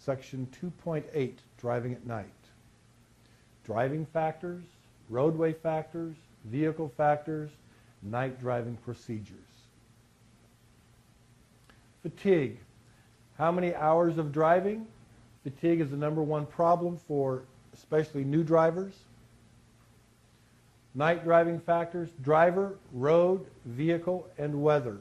Section 2.8, driving at night. Driving factors, roadway factors, vehicle factors, night driving procedures. Fatigue. How many hours of driving? Fatigue is the #1 problem for especially new drivers. Night driving factors: driver, road, vehicle, and weather.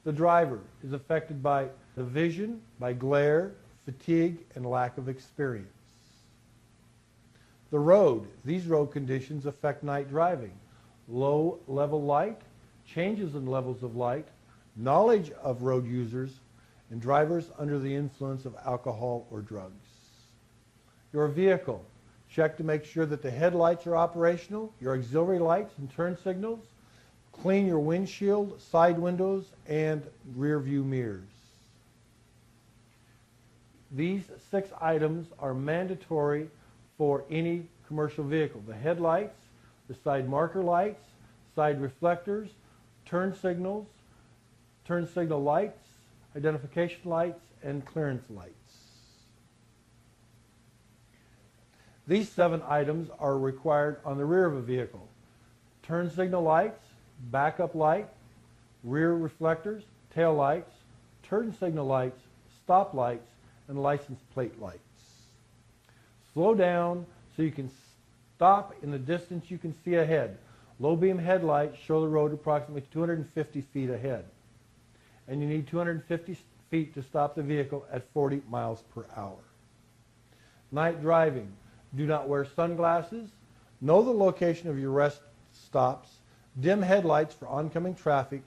The driver is affected by the vision, by glare, fatigue, and lack of experience. The road: these road conditions affect night driving. Low level light, changes in levels of light, knowledge of road users, and drivers under the influence of alcohol or drugs. Your vehicle: check to make sure that the headlights are operational, your auxiliary lights and turn signals. Clean your windshield, side windows, and rear view mirrors. These 6 items are mandatory for any commercial vehicle: the headlights, the side marker lights, side reflectors, turn signals, turn signal lights, identification lights, and clearance lights. These 7 items are required on the rear of a vehicle: turn signal lights, backup light, rear reflectors, tail lights, turn signal lights, stop lights, and license plate lights. Slow down so you can stop in the distance you can see ahead. Low beam headlights show the road approximately 250 feet ahead, and you need 250 feet to stop the vehicle at 40 miles per hour. Night driving: do not wear sunglasses. Know the location of your rest stops. Dim headlights for oncoming traffic.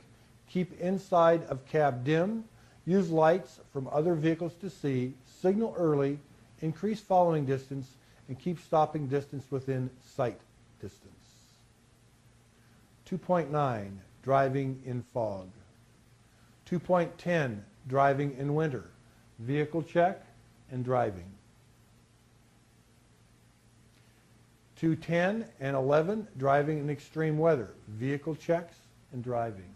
Keep inside of cab dim. Use lights from other vehicles to see. Signal early. Increase following distance, and keep stopping distance within sight distance. 2.9, driving in fog. 2.10, driving in winter. Vehicle check and driving. 2.10 and 11, driving in extreme weather. Vehicle checks and driving.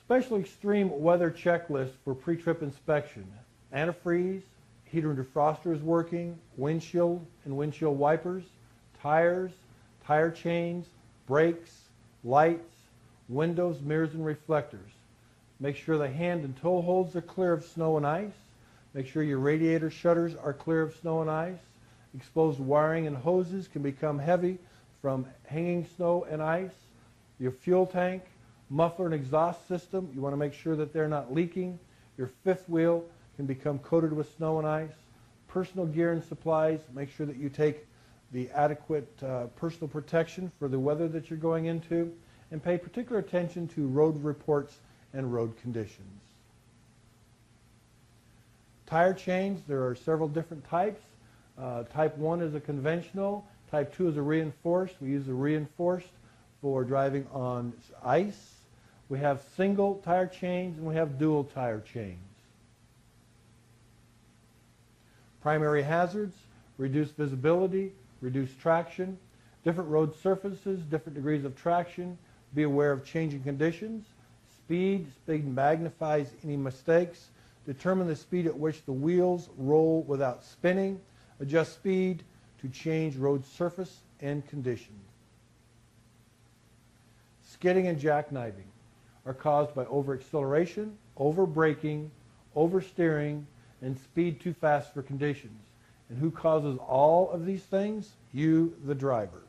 Special extreme weather checklist for pre-trip inspection: antifreeze, heater and defroster is working, windshield and windshield wipers, tires, tire chains, brakes, lights, windows, mirrors, and reflectors. Make sure the hand and toe holds are clear of snow and ice. Make sure your radiator shutters are clear of snow and ice. Exposed wiring and hoses can become heavy from hanging snow and ice. Your fuel tank, muffler, and exhaust system, you want to make sure that they're not leaking. Your fifth wheel can become coated with snow and ice. Personal gear and supplies, make sure that you take the adequate personal protection for the weather that you're going into, and pay particular attention to road reports and road conditions. Tire change: there are several different types. Type 1 is a conventional. Type 2 is a reinforced. We use the reinforced for driving on ice. We have single tire chains and we have dual tire chains. Primary hazards: reduced visibility, reduced traction, different road surfaces, different degrees of traction. Be aware of changing conditions. Speed magnifies any mistakes. Determine the speed at which the wheels roll without spinning. Adjust speed to change road surface and conditions. Skidding and jackknifing are caused by over-acceleration, over-braking, oversteering, and speed too fast for conditions. And who causes all of these things? You, the driver.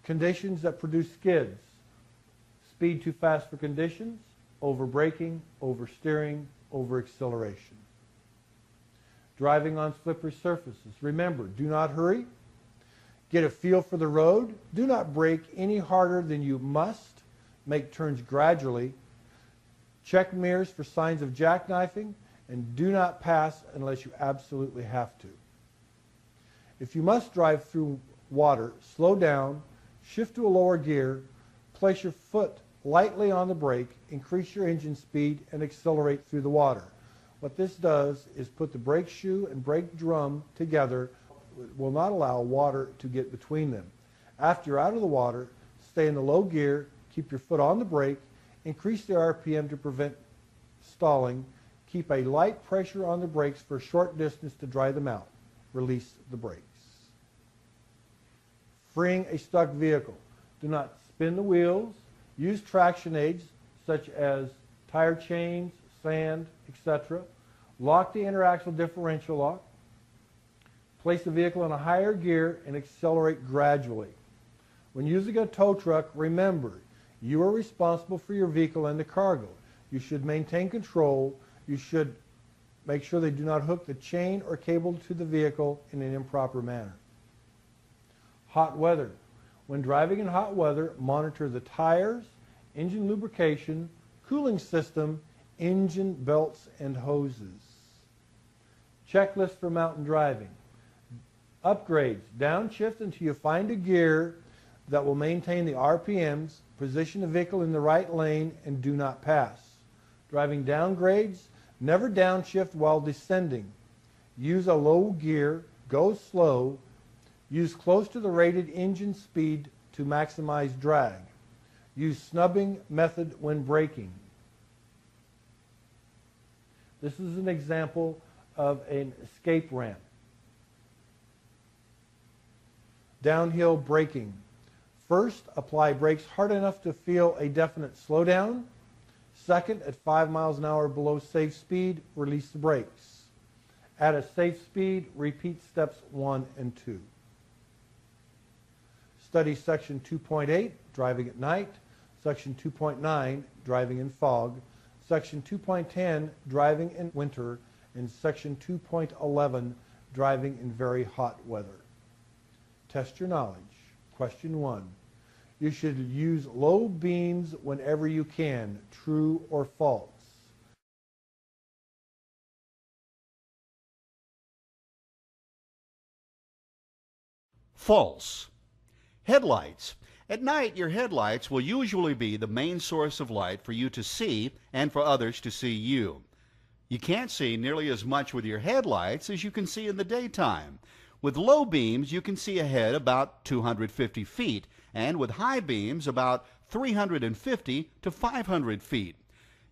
Conditions that produce skids: speed too fast for conditions, over-braking, oversteering, over-acceleration. Driving on slippery surfaces: remember, do not hurry. Get a feel for the road. Do not brake any harder than you must. Make turns gradually. Check mirrors for signs of jackknifing, and do not pass unless you absolutely have to. If you must drive through water, slow down, shift to a lower gear, place your foot lightly on the brake, increase your engine speed, and accelerate through the water. What this does is put the brake shoe and brake drum together. It will not allow water to get between them. After you're out of the water, stay in the low gear, keep your foot on the brake, increase the RPM to prevent stalling, keep a light pressure on the brakes for a short distance to dry them out. Release the brakes. Freeing a stuck vehicle. Do not spin the wheels. Use traction aids such as tire chains, sand, etc. Lock the interaxle differential lock. Place the vehicle in a higher gear and accelerate gradually. When using a tow truck, remember, you are responsible for your vehicle and the cargo. You should maintain control. You should make sure they do not hook the chain or cable to the vehicle in an improper manner. Hot weather. When driving in hot weather, monitor the tires, engine lubrication, cooling system, engine belts and hoses. Checklist for mountain driving. Upgrades. Downshift until you find a gear that will maintain the RPMs, position the vehicle in the right lane, and do not pass. Driving downgrades. Never downshift while descending. Use a low gear, go slow, use close to the rated engine speed to maximize drag. Use snubbing method when braking. This is an example of an escape ramp. Downhill braking. First, apply brakes hard enough to feel a definite slowdown. Second, at 5 miles an hour below safe speed, release the brakes. At a safe speed, repeat steps 1 and 2. Study Section 2.8, Driving at Night, Section 2.9, Driving in Fog, Section 2.10, Driving in Winter, and Section 2.11, Driving in Very Hot Weather. Test your knowledge. Question 1. You should use low beams whenever you can. True or false? False. Headlights. At night, your headlights will usually be the main source of light for you to see and for others to see you. You can't see nearly as much with your headlights as you can see in the daytime. With low beams, you can see ahead about 250 feet, and with high beams, about 350 to 500 feet.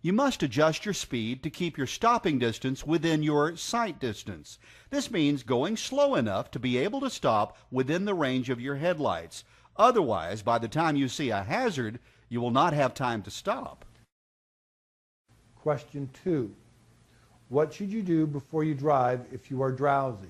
You must adjust your speed to keep your stopping distance within your sight distance. This means going slow enough to be able to stop within the range of your headlights. Otherwise, by the time you see a hazard, you will not have time to stop. Question 2. What should you do before you drive if you are drowsy?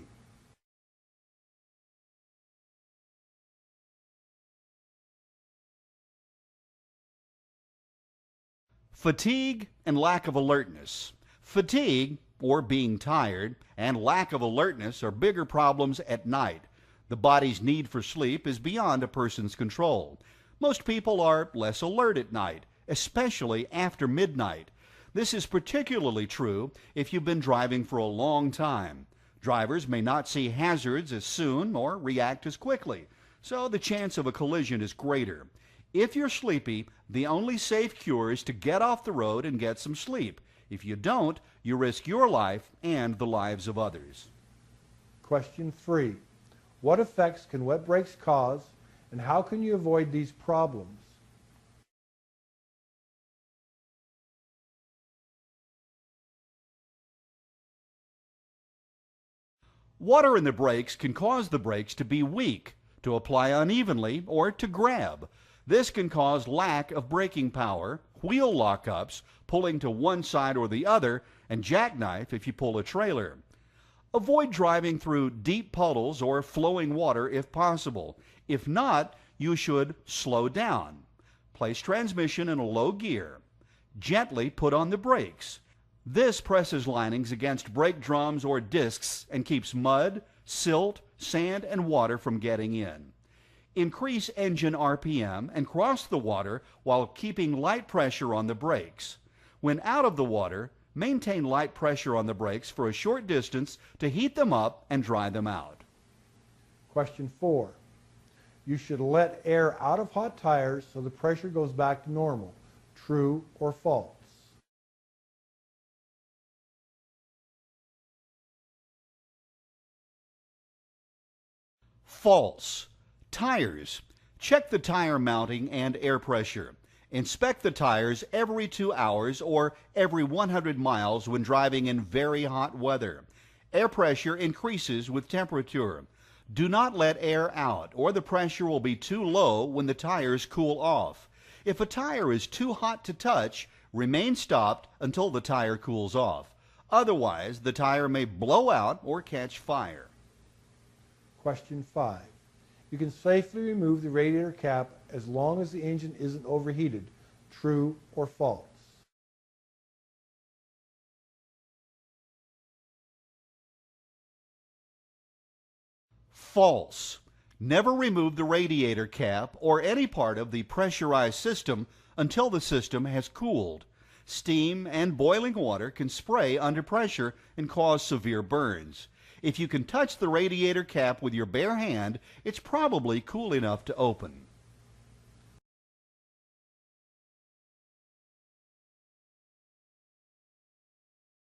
Fatigue and lack of alertness. Fatigue, or being tired, and lack of alertness are bigger problems at night. The body's need for sleep is beyond a person's control. Most people are less alert at night, especially after midnight. This is particularly true if you've been driving for a long time. Drivers may not see hazards as soon or react as quickly, so the chance of a collision is greater. If you're sleepy, the only safe cure is to get off the road and get some sleep. If you don't, you risk your life and the lives of others. Question 3. What effects can wet brakes cause, and how can you avoid these problems? Water in the brakes can cause the brakes to be weak, to apply unevenly, or to grab. This can cause lack of braking power, wheel lockups, pulling to one side or the other, and jackknife if you pull a trailer. Avoid driving through deep puddles or flowing water if possible. If not, you should slow down. Place transmission in a low gear. Gently put on the brakes. This presses linings against brake drums or discs and keeps mud, silt, sand, and water from getting in. Increase engine RPM and cross the water while keeping light pressure on the brakes. When out of the water, maintain light pressure on the brakes for a short distance to heat them up and dry them out. Question 4. You should let air out of hot tires so the pressure goes back to normal. True or false? False. Tires. Check the tire mounting and air pressure. Inspect the tires every 2 hours or every 100 miles when driving in very hot weather. Air pressure increases with temperature. Do not let air out or the pressure will be too low when the tires cool off. If a tire is too hot to touch, remain stopped until the tire cools off. Otherwise, the tire may blow out or catch fire. Question 5. You can safely remove the radiator cap as long as the engine isn't overheated. True or false? False. Never remove the radiator cap or any part of the pressurized system until the system has cooled. Steam and boiling water can spray under pressure and cause severe burns. If you can touch the radiator cap with your bare hand, it's probably cool enough to open.